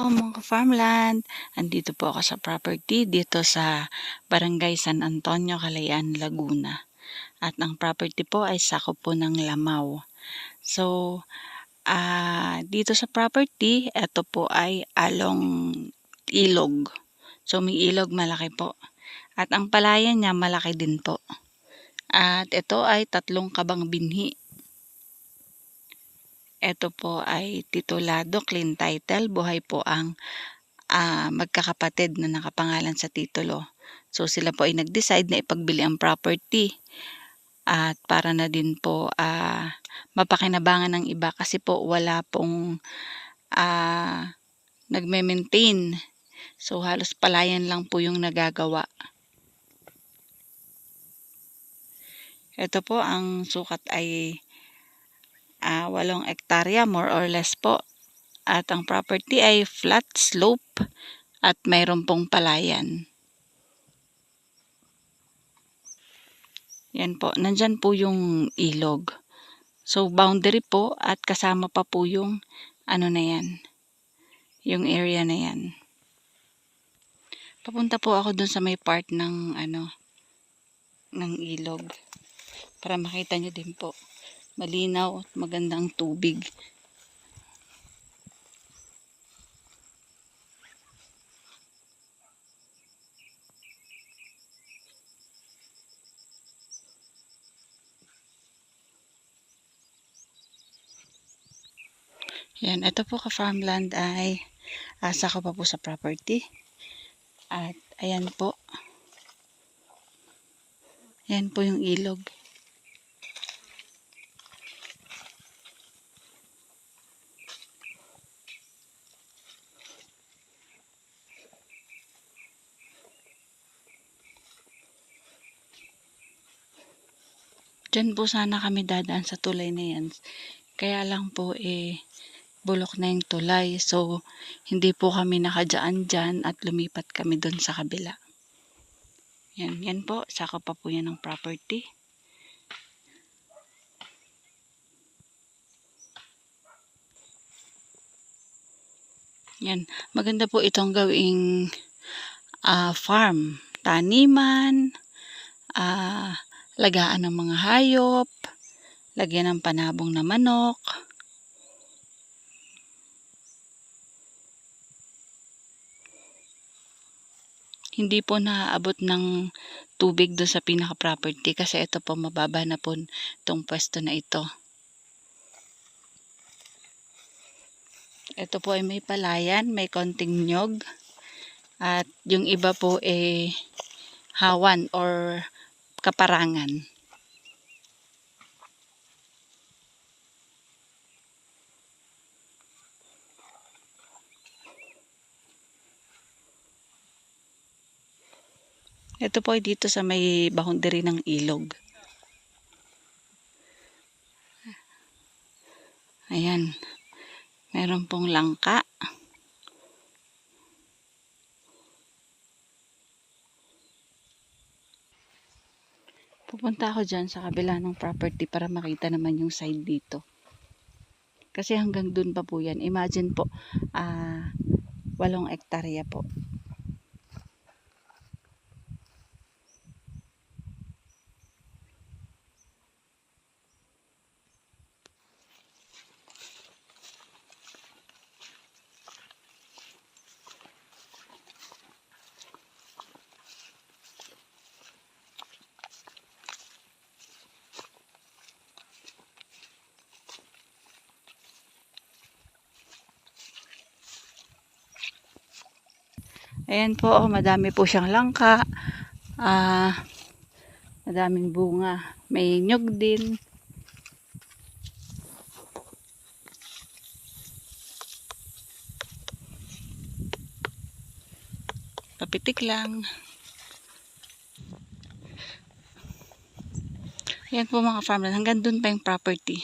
mga farmland. Andito po ako sa property dito sa Barangay San Antonio, Calayan, Laguna. At ang property po ay sakop po ng Lamaw. So, dito sa property, ito po ay along ilog. So, may ilog malaki po. At ang palayan niya malaki din po. At ito ay 3 kabang binhi. Ito po ay titulado, clean title, buhay po ang magkakapatid na nakapangalan sa titulo. So sila po ay nag-decide na ipagbili ang property at para na din po mapakinabangan ng iba kasi po wala pong nagme-maintain. So halos palayan lang po yung nagagawa. Ito po ang sukat ay 8 hektarya more or less po. At ang property ay flat slope at mayroon pong palayan. Yan po, nandyan po yung ilog. So boundary po at kasama pa po yung ano na yan, yung area na yan. Papunta po ako dun sa may part ng ng ilog para makita nyo din po. Malinaw at magandang tubig. Yan, ito po ka-farmland ay asa ko pa po sa property. At ayan po. Ayan po yung ilog. Diyan po sana kami dadaan sa tulay na yan. Kaya lang po bulok na yung tulay. So, hindi po kami nakadaan dyan at lumipat kami dun sa kabila. Yan po. Saka pa po yan ng property. Yan. Maganda po itong gawing farm. Taniman, lagaan ng mga hayop, lagyan ng panabong na manok. Hindi po naaabot ng tubig doon sa pinaka-property kasi ito po mababa na po itong pwesto na ito. Ito po ay may palayan, may konting nyog at yung iba po hawan or kaparangan. Ito po ay dito sa may boundary ng ilog. Ayan. Meron pong langka. Pupunta ako dyan sa kabila ng property para makita naman yung side dito. Kasi hanggang dun pa po yan. Imagine po, 8 hektarya po. Ayan po, madami po siyang langka. Madaming bunga. May nyug din. Papitik lang. Ayan po mga farmland. Hanggang dun pa yung property.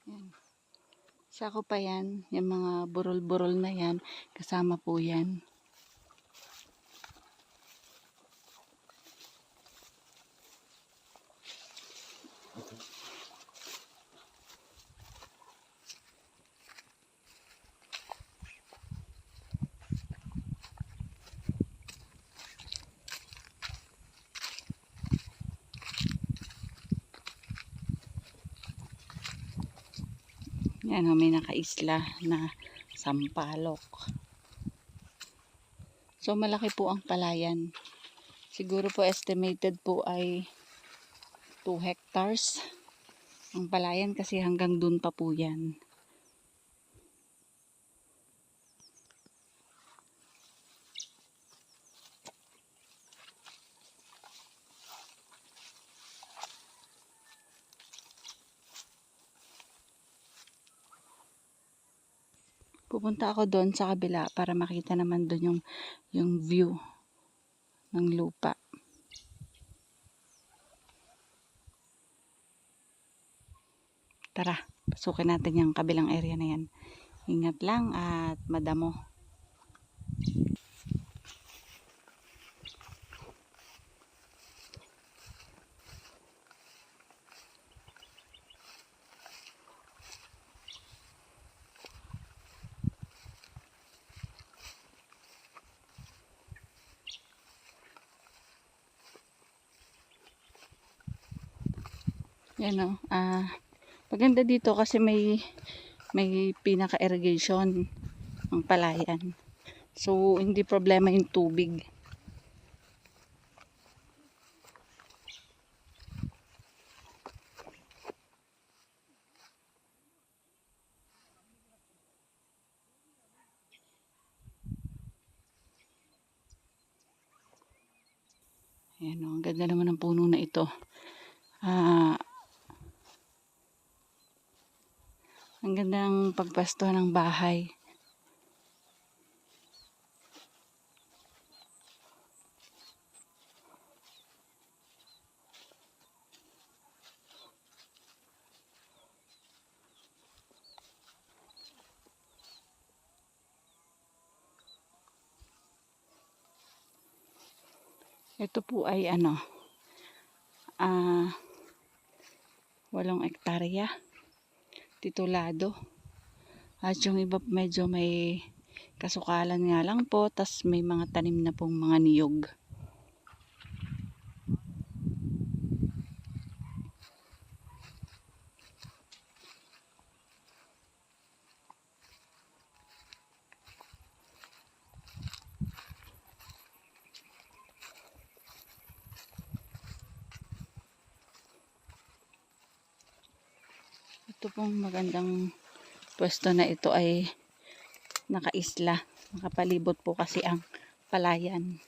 Yan. Sako pa yan, yung mga burol-burol na yan, kasama po yan. Yan o, may nakaisla na sampalok. So malaki po ang palayan. Siguro po estimated po ay 2 hectares ang palayan kasi hanggang dun pa po yan. Pupunta ako doon sa kabila para makita naman doon yung view ng lupa. Tara, pasukin natin yung kabilang area na yan. Ingat lang at madamo. Yan o. Maganda dito kasi may pinaka-irrigation ang palayan. So, hindi problema yung tubig. Ayan o, ang ganda naman ng puno na ito. Ang ganda ng pagpasto ng bahay. Ito po ay 8 hektarya titulado. At yung iba medyo may kasukalan nga lang po, tas may mga tanim na pong mga niyog. Ito pong magandang pwesto na ito ay nakaisla. Nakapalibot po kasi ang palayan.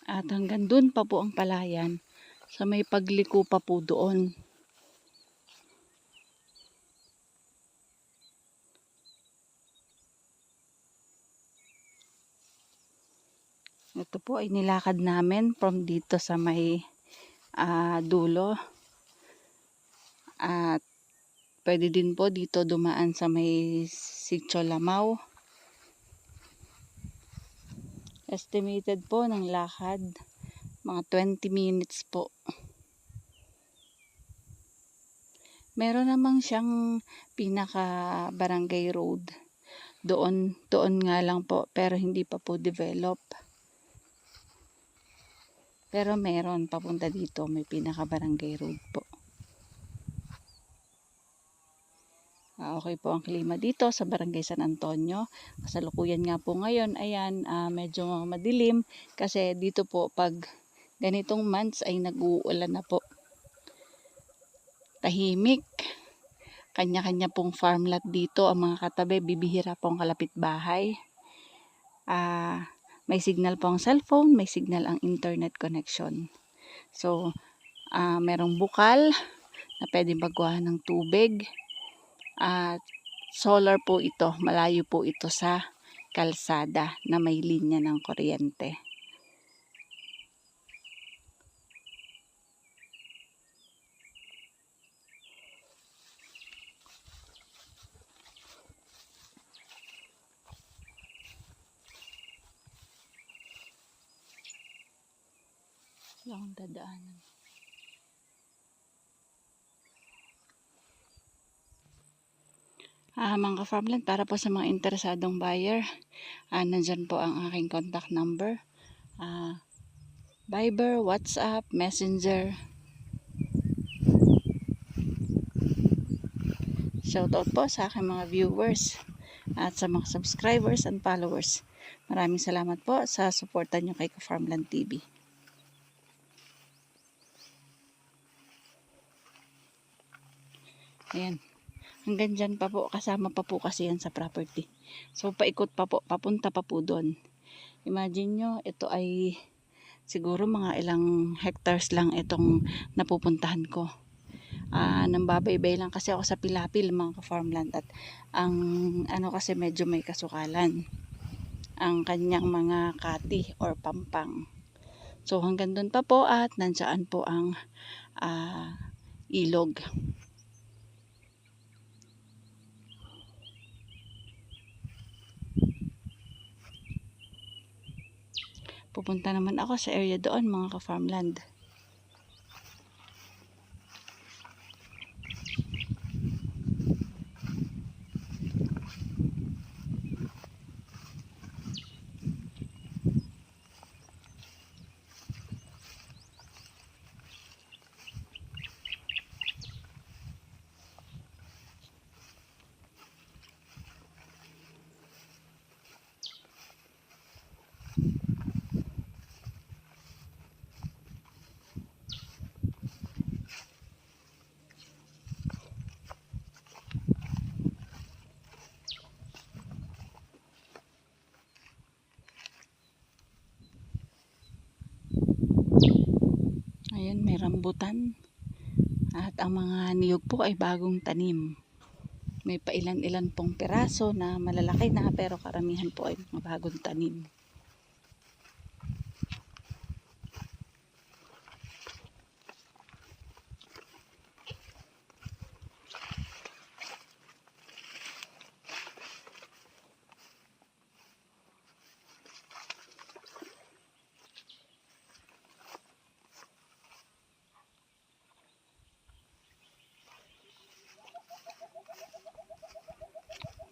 At hanggang dun pa po ang palayan. Sa may pagliko pa po doon. Ito po ay nilakad namin from dito sa may dulo. At pwede din po dito dumaan sa may Sitio Lamao. Estimated po ng lakad mga 20 minutes po. Meron namang siyang pinaka barangay road. Doon nga lang po, pero hindi pa po develop. Pero meron papunta dito, may pinaka barangay road po. Okay po ang klima dito sa Barangay San Antonio. Kasalukuyan nga po ngayon, ayan, medyo madilim kasi dito po pag ganitong months ay nag-uulan na po. Tahimik. Kanya-kanya pong farmlot dito ang mga katabi, bibihira pong kalapit bahay. May signal po ang cellphone, may signal ang internet connection. So, merong bukal na pwedeng pagkuha ng tubig. At solar po ito, malayo po ito sa kalsada na may linya ng kuryente. Wala akong dadaanan. Mga ka-farmland, para po sa mga interesadong buyer, nandyan po ang aking contact number. Viber, WhatsApp, Messenger. Shoutout po sa aking mga viewers at sa mga subscribers and followers. Maraming salamat po sa suporta nyo kay Ka-Farmland TV. Ayan. Hanggang dyan pa po, kasama pa po kasi yan sa property. So, paikot pa po, papunta pa po doon. Imagine nyo, ito ay siguro mga ilang hectares lang itong napupuntahan ko. Nambabaybay lang kasi ako sa Pilapil, mga ka-farmland. At ang ano kasi medyo may kasukalan. Ang kanyang mga kati or pampang. So, hanggang doon pa po at nandiyan po ang ilog. Pupunta naman ako sa area doon, mga ka-farmland. Ayan, may rambutan. At ang mga niyog po ay bagong tanim. May pailan-ilan pong piraso na malalaki na pero karamihan po ay mga bagong tanim.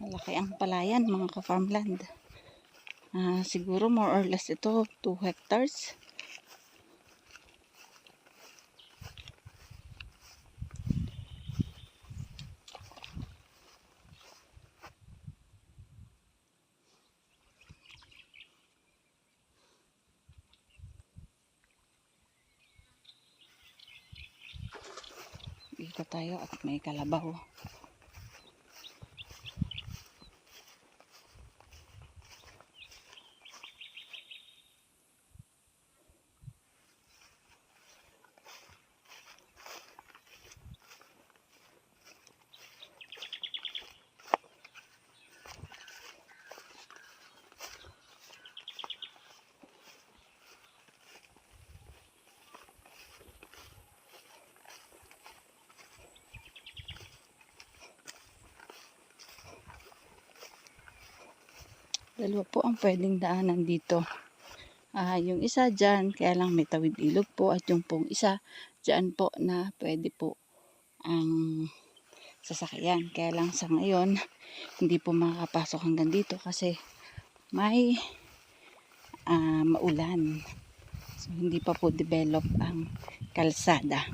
Malaki ang palayan, mga ka-farmland. Siguro more or less ito 2 hectares. Ikot tayo at may kalabaw. Dalawa po ang pwedeng daanan dito. Yung isa dyan, kaya lang may tawid ilog po. At yung pong isa dyan po na pwede po ang sasakyan. Kaya lang sa ngayon, hindi po makakapasok hanggang dito kasi may maulan. So, hindi pa po develop ang kalsada.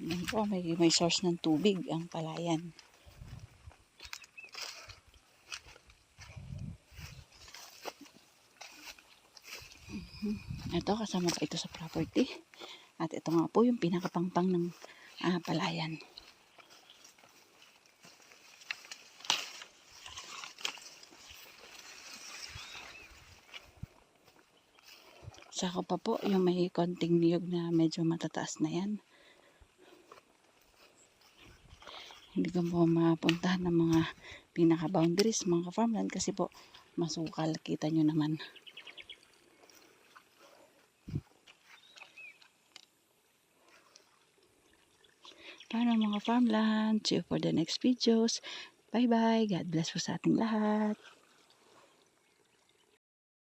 Yan po, may source ng tubig ang palayan. Ito, kasama pa ito sa property. At ito nga po yung pinakapangpang ng palayan. Saka pa po yung may konting niyog na medyo matataas na yan. Hindi ko po mapuntahan ng mga pinaka-boundaries, mga ka-farmland, kasi po masukal. Kita nyo naman. Paano, mga farmland? See you for the next videos. Bye bye. God bless po sa ating lahat.